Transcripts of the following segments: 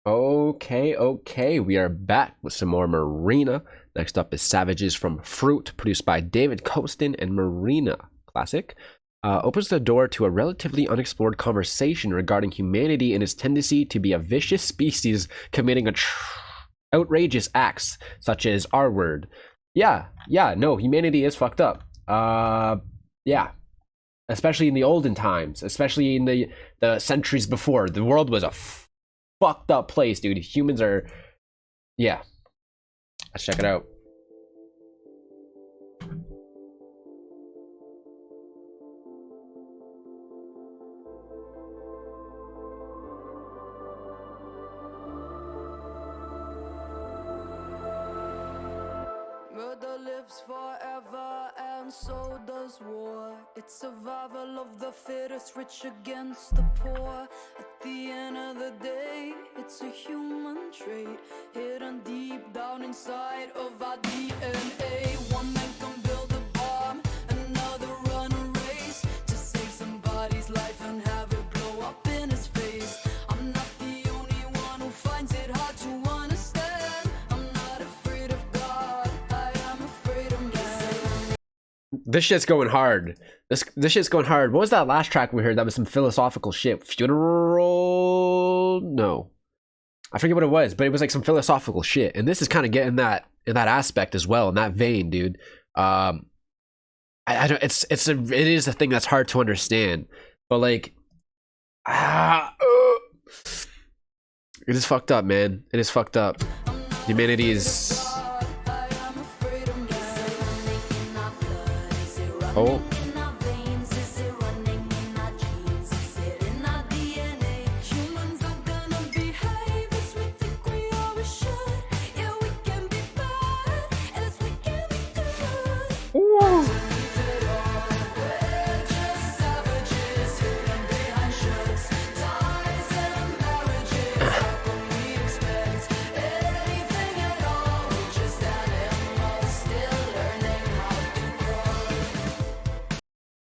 Okay, we are back with some more Marina. Next up is Savages from Fruit, produced by David Kostin and Marina. Classic. Opens the door to a relatively unexplored conversation regarding humanity and its tendency to be a vicious species committing outrageous acts, such as R-word. No, humanity is fucked up. Yeah. Especially in the olden times, especially in the centuries before. The world was a fucked up place, dude. Humans are, yeah. Let's check it out. Murder lives forever and so does war. It's survival of the fittest, rich against the poor. At the end of the day, it's a human trait hidden deep down inside of our DNA. One man can build a bomb, another run a race to save somebody's life and have it blow up in his face. I'm not the only one who finds it hard to understand. I'm not afraid of God, I am afraid of man. This shit's going hard. This shit's going hard. What was that last track we heard that was some philosophical shit? Funeral? No. I forget what it was, but it was like some philosophical shit. And this is kind of getting that in that aspect as well, in that vein, dude. I don't, it is a thing that's hard to understand. But like it is fucked up, man. It is fucked up. Humanity is oh.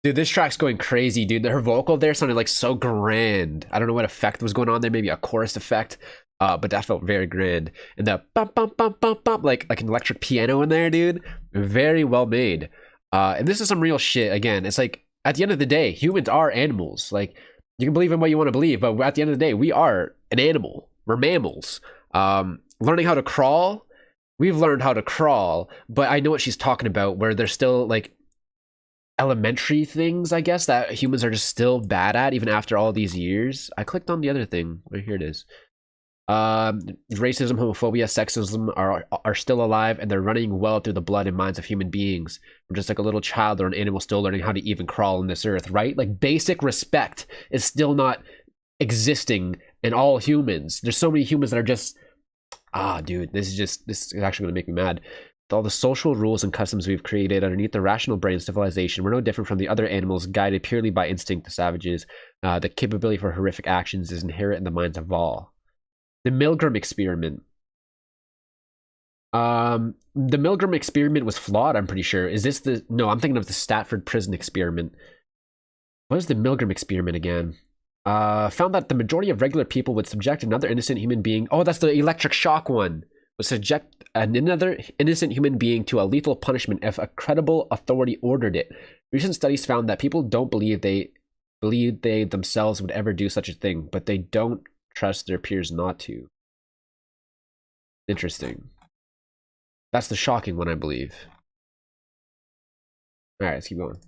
Dude, this track's going crazy, dude. Her vocal there sounded like so grand. I don't know what effect was going on there, maybe a chorus effect, but that felt very grand. And the bump, bump, bump, bump, bump, like an electric piano in there, dude. Very well made. And this is some real shit. Again, it's like, at the end of the day, humans are animals. Like, you can believe in what you want to believe, but at the end of the day, we are an animal. We're mammals. Learning how to crawl, we've learned how to crawl, but I know what she's talking about, where there's still, like, elementary things, I guess, that humans are just still bad at even after all these years. I clicked on the other thing. Right here it is. Racism, homophobia, sexism are still alive, and they're running well through the blood and minds of human beings. We're just like a little child or an animal still learning how to even crawl on this earth, right? Like, basic respect is still not existing in all humans. There's so many humans that are just dude, this is actually gonna make me mad. All the social rules and customs we've created underneath the rational brain civilization, we're no different from the other animals guided purely by instinct. The savages, the capability for horrific actions is inherent in the minds of all. The Milgram experiment. The Milgram experiment was flawed, I'm pretty sure. Is this the... No, I'm thinking of the Stanford prison experiment. What is the Milgram experiment again? Found that the majority of regular people would subject another innocent human being... Oh, that's the electric shock one. Would subject another innocent human being to a lethal punishment if a credible authority ordered it. Recent studies found that people don't believe they themselves would ever do such a thing, but they don't trust their peers not to. Interesting. That's the shocking one, I believe. All right, let's keep going.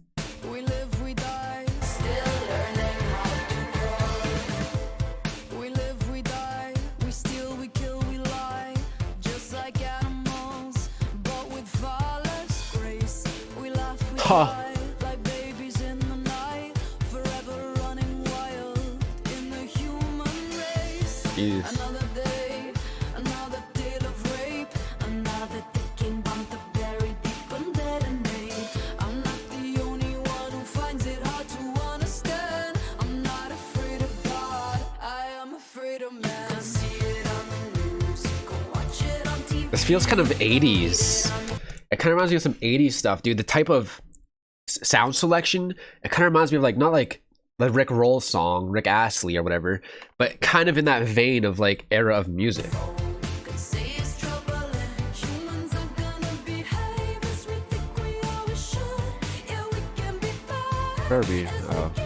We live, we die, still learning how to crawl. We live, we die, we steal, we kill, we lie, just like animals, but with far less grace. We laugh, we cry, like babies in the night, forever running wild in the human race. Another day, another tale of rape, another ticking bomb to bury deep and detonate. I'm not the only one who finds it hard to understand. I'm not afraid of God, I am afraid of man. See it on the news, go watch it on TV. This feels kind of 80s. It kind of reminds me of some 80s stuff, dude. The type of sound selection, it kind of reminds me of like, not like the Rick Roll song, Rick Astley or whatever, but kind of in that vein of like era of music. Could say it's troubling. Humans are gonna behave as we think we always should. Yeah, we can be bad. Kirby. As we can be good.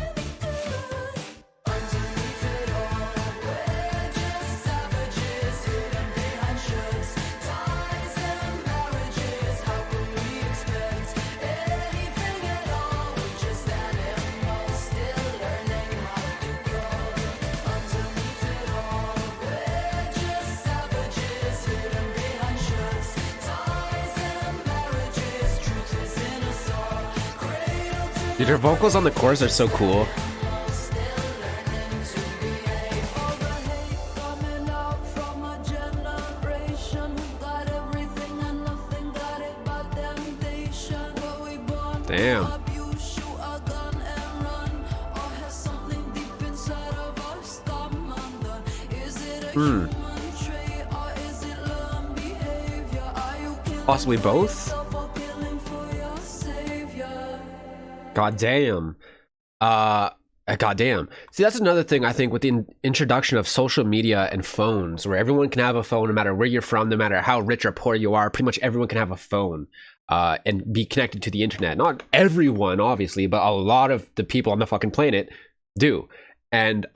Underneath it all, we're just savages hidden behind shirts, ties and marriages. How can we expect anything at all? We're just animals still learning how to grow. Underneath it all, we're just savages hidden behind shirts, ties and marriages. Truth is in us all. Cradle to Dude, her vocals on the chorus are so cool. still learning to behave. All the hate coming out from a generation who got everything and nothing got it but temptation. Were we born Damn. abuse, shoot a gun and run, or has something deep inside of us gone undone? Is it a human trait or is it learned behavior? Are you killing Possibly both. yourself or killing for your savior? Goddamn. Goddamn. See, that's another thing I think with the introduction of social media and phones, where everyone can have a phone no matter where you're from, no matter how rich or poor you are. Pretty much everyone can have a phone and be connected to the internet. Not everyone, obviously, but a lot of the people on the fucking planet do. And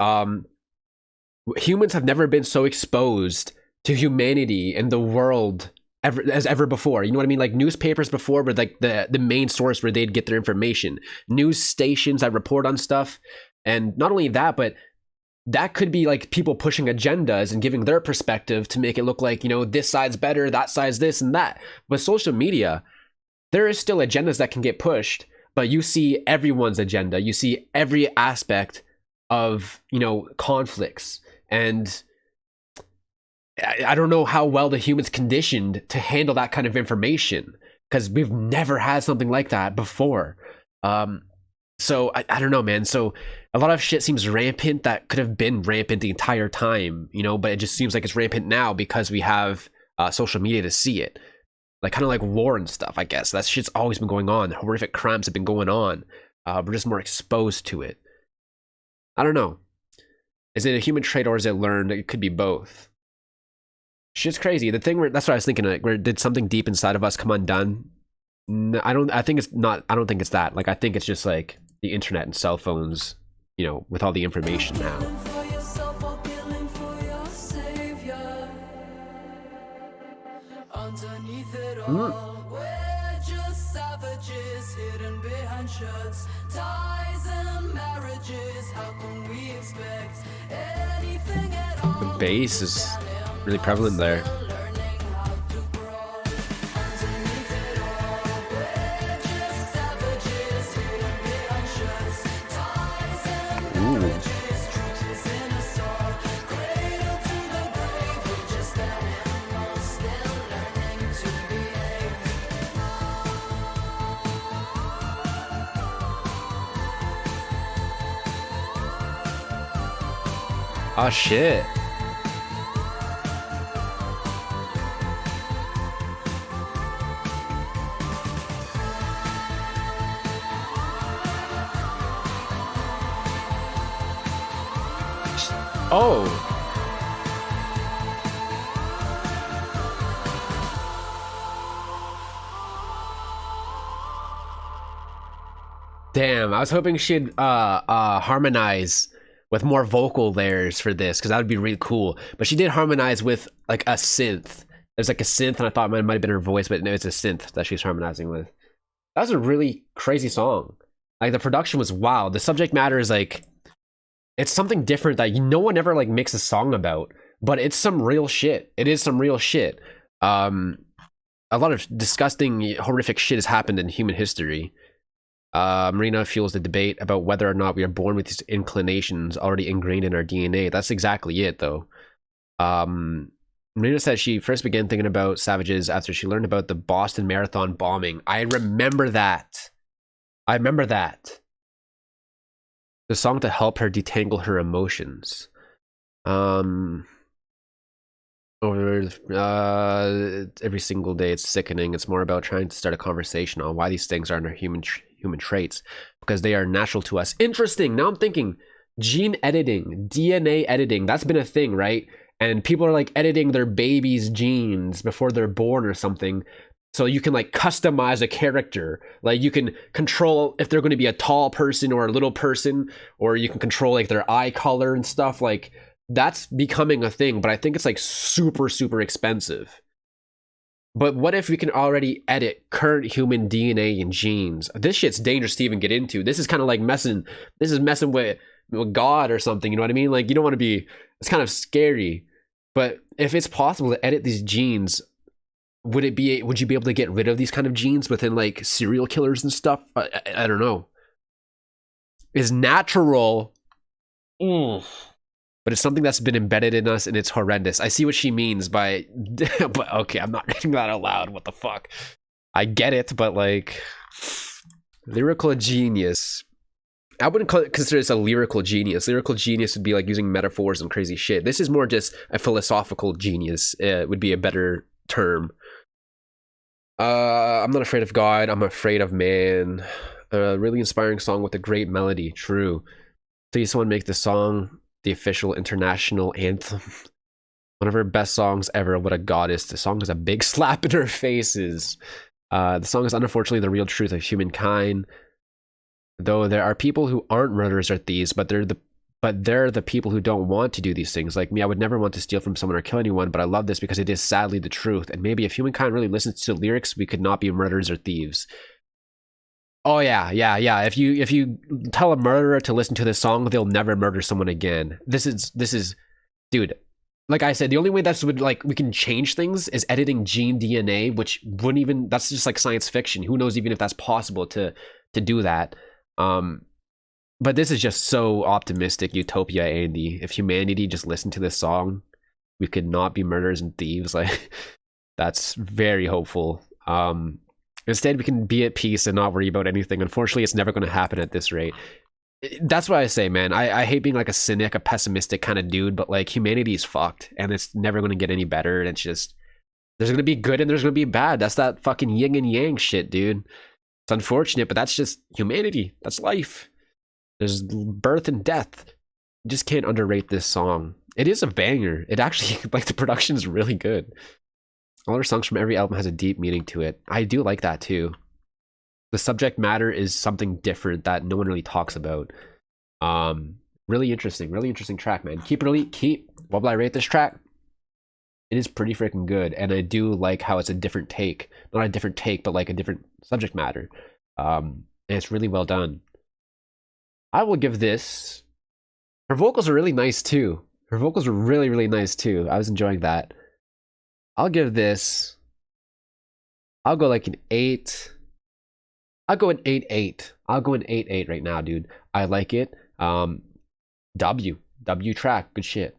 humans have never been so exposed to humanity and the world ever before. You know what I mean? Like newspapers before were like the main source where they'd get their information. News stations that report on stuff. And not only that, but that could be like people pushing agendas and giving their perspective to make it look like, you know, this side's better, that side's this and that. But social media, there is still agendas that can get pushed, but you see everyone's agenda. You see every aspect of, you know, conflicts. And I don't know how well the humans conditioned to handle that kind of information, because we've never had something like that before. So I don't know, man. So a lot of shit seems rampant that could have been rampant the entire time, you know, but it just seems like it's rampant now because we have social media to see it. Like kind of like war and stuff, I guess. That shit's always been going on. Horrific crimes have been going on. We're just more exposed to it. I don't know. Is it a human trait or is it learned? It could be both. Shit's crazy. The thing where that's what I was thinking. Like, where did something deep inside of us come undone? No, I don't. I think it's not. I don't think it's that. Like, I think it's just like the internet and cell phones. You know, with all the information now. Killing for yourself or killing for your savior. Underneath it all, we're just savages hidden behind shirts, ties and marriages. How can we expect anything at all? The bass is really prevalent there. Learning how to grow. Underneath it all, we're just savages hidden behind shirts, ties and marriages. Truth is in us all. Cradle to the grave, we're just animals still learning to behave. Oh shit. Oh. Damn, I was hoping she'd harmonize with more vocal layers for this, because that would be really cool. But she did harmonize with like a synth. There's like a synth, and I thought it might have been her voice, but no, it's a synth that she's harmonizing with. That was a really crazy song. Like the production was wild. The subject matter is like, it's something different that no one ever like makes a song about, but it's some real shit. It is some real shit. A lot of disgusting, horrific shit has happened in human history. Marina fuels the debate about whether or not we are born with these inclinations already ingrained in our DNA. That's exactly it, though. Marina said she first began thinking about savages after she learned about the Boston Marathon bombing. I remember that. The song to help her detangle her emotions. Over every single day, it's sickening. It's more about trying to start a conversation on why these things aren't our human traits because they are natural to us. Interesting. Now I'm thinking gene editing, DNA editing. That's been a thing, right? And people are like editing their baby's genes before they're born or something. So you can like customize a character. Like you can control if they're going to be a tall person or a little person, or you can control like their eye color and stuff. Like that's becoming a thing, but I think it's like super, super expensive. But what if we can already edit current human DNA and genes? This shit's dangerous to even get into. This is kind of like messing with God or something. You know what I mean? Like you don't want to be, it's kind of scary. But if it's possible to edit these genes, would you be able to get rid of these kind of genes within like serial killers and stuff? I don't know. Is natural, but it's something that's been embedded in us and it's horrendous. I see what she means by, but okay, I'm not reading that out loud. What the fuck? I get it, but like, lyrical genius. I wouldn't consider this a lyrical genius. Lyrical genius would be like using metaphors and crazy shit. This is more just a philosophical genius. Would be a better term. I'm not afraid of God. I'm afraid of man. A really inspiring song with a great melody. True. Please, someone make the song the official international anthem. One of her best songs ever. What a goddess. The song is a big slap in her faces. The song is unfortunately the real truth of humankind. Though there are people who aren't murderers or thieves, but they're the people who don't want to do these things. Like me, I would never want to steal from someone or kill anyone, but I love this because it is sadly the truth. And maybe if humankind really listens to the lyrics, we could not be murderers or thieves. Oh yeah. If you tell a murderer to listen to this song, they'll never murder someone again. This is, dude. Like I said, the only way that's we can change things is editing gene DNA, which wouldn't even. That's just like science fiction. Who knows even if that's possible to do that. But this is just so optimistic utopia, Andy. If humanity just listened to this song, we could not be murderers and thieves. Like that's very hopeful. Instead, we can be at peace and not worry about anything. Unfortunately, it's never going to happen at this rate. That's what I say, man. I hate being like a cynic, a pessimistic kind of dude, but like humanity is fucked and it's never going to get any better. And it's just, there's going to be good and there's going to be bad. That's that fucking yin and yang shit, dude. It's unfortunate, but that's just humanity. That's life. There's birth and death. You just can't underrate this song. It is a banger. It actually, like, the production is really good. All her songs from every album has a deep meaning to it. I do like that too. The subject matter is something different that no one really talks about. Really interesting track, man. What will I rate this track? It is pretty freaking good, and I do like how it's a different take. Not a different take, but like a different subject matter. And it's really well done. I will give this. Her vocals are really nice too. Her vocals were really, really nice too. I was enjoying that. I'll give this. I'll go like an 8. I'll go an 8-8. I'll go an 8-8 right now, dude. I like it. W track, good shit.